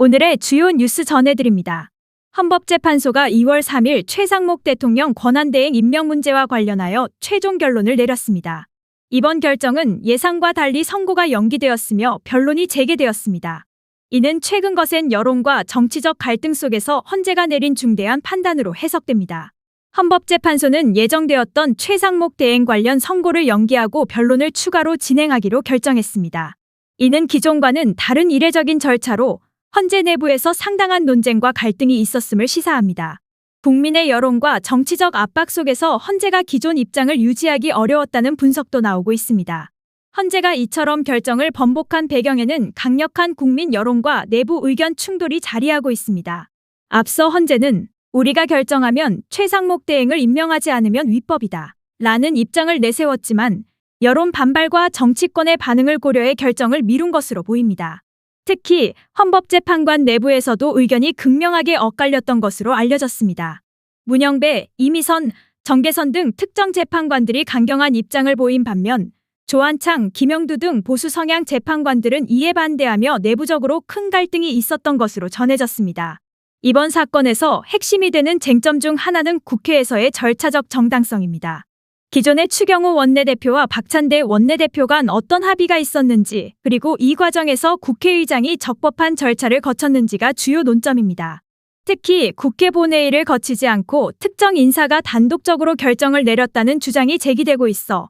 오늘의 주요 뉴스 전해드립니다. 헌법재판소가 2월 3일 최상목 대통령 권한대행 임명 문제와 관련하여 최종 결론을 내렸습니다. 이번 결정은 예상과 달리 선고가 연기되었으며 변론이 재개되었습니다. 이는 최근 거센 여론과 정치적 갈등 속에서 헌재가 내린 중대한 판단으로 해석됩니다. 헌법재판소는 예정되었던 최상목 대행 관련 선고를 연기하고 변론을 추가로 진행하기로 결정했습니다. 이는 기존과는 다른 이례적인 절차로 헌재 내부에서 상당한 논쟁과 갈등이 있었음을 시사합니다. 국민의 여론과 정치적 압박 속에서 헌재가 기존 입장을 유지하기 어려웠다는 분석도 나오고 있습니다. 헌재가 이처럼 결정을 번복한 배경에는 강력한 국민 여론과 내부 의견 충돌이 자리하고 있습니다. 앞서 헌재는 우리가 결정하면 최상목 대행을 임명하지 않으면 위법이다 라는 입장을 내세웠지만 여론 반발과 정치권의 반응을 고려해 결정을 미룬 것으로 보입니다. 특히 헌법재판관 내부에서도 의견이 극명하게 엇갈렸던 것으로 알려졌습니다. 문영배, 이미선, 정계선 등 특정 재판관들이 강경한 입장을 보인 반면 조한창, 김영두 등 보수 성향 재판관들은 이에 반대하며 내부적으로 큰 갈등이 있었던 것으로 전해졌습니다. 이번 사건에서 핵심이 되는 쟁점 중 하나는 국회에서의 절차적 정당성입니다. 기존의 추경호 원내대표와 박찬대 원내대표 간 어떤 합의가 있었는지, 그리고 이 과정에서 국회의장이 적법한 절차를 거쳤는지가 주요 논점입니다. 특히 국회 본회의를 거치지 않고 특정 인사가 단독적으로 결정을 내렸다는 주장이 제기되고 있어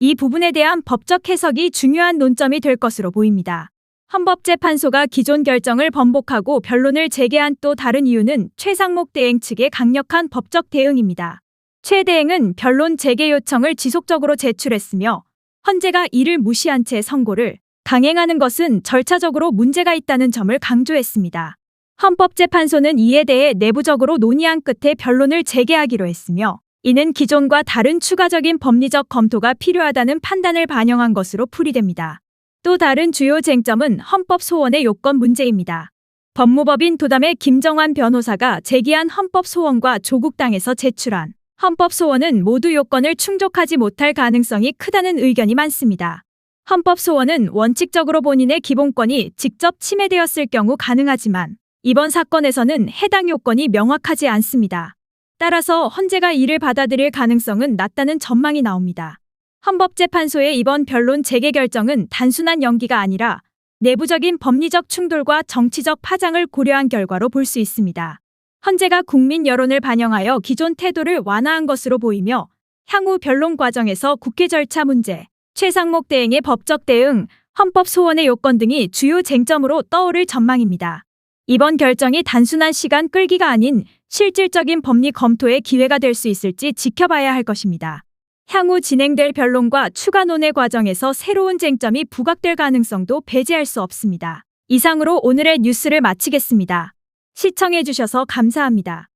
이 부분에 대한 법적 해석이 중요한 논점이 될 것으로 보입니다. 헌법재판소가 기존 결정을 번복하고 변론을 재개한 또 다른 이유는 최상목 대행 측의 강력한 법적 대응입니다. 최 대행은 변론 재개 요청을 지속적으로 제출했으며 헌재가 이를 무시한 채 선고를 강행하는 것은 절차적으로 문제가 있다는 점을 강조했습니다. 헌법재판소는 이에 대해 내부적으로 논의한 끝에 변론을 재개하기로 했으며 이는 기존과 다른 추가적인 법리적 검토가 필요하다는 판단을 반영한 것으로 풀이됩니다. 또 다른 주요 쟁점은 헌법 소원의 요건 문제입니다. 법무법인 도담의 김정환 변호사가 제기한 헌법 소원과 조국당에서 제출한 헌법 소원은 모두 요건을 충족하지 못할 가능성이 크다는 의견이 많습니다. 헌법 소원은 원칙적으로 본인의 기본권이 직접 침해되었을 경우 가능하지만 이번 사건에서는 해당 요건이 명확하지 않습니다. 따라서 헌재가 이를 받아들일 가능성은 낮다는 전망이 나옵니다. 헌법재판소의 이번 변론 재개 결정은 단순한 연기가 아니라 내부적인 법리적 충돌과 정치적 파장을 고려한 결과로 볼 수 있습니다. 헌재가 국민 여론을 반영하여 기존 태도를 완화한 것으로 보이며 향후 변론 과정에서 국회 절차 문제, 최상목 대행의 법적 대응, 헌법 소원의 요건 등이 주요 쟁점으로 떠오를 전망입니다. 이번 결정이 단순한 시간 끌기가 아닌 실질적인 법리 검토의 기회가 될 수 있을지 지켜봐야 할 것입니다. 향후 진행될 변론과 추가 논의 과정에서 새로운 쟁점이 부각될 가능성도 배제할 수 없습니다. 이상으로 오늘의 뉴스를 마치겠습니다. 시청해주셔서 감사합니다.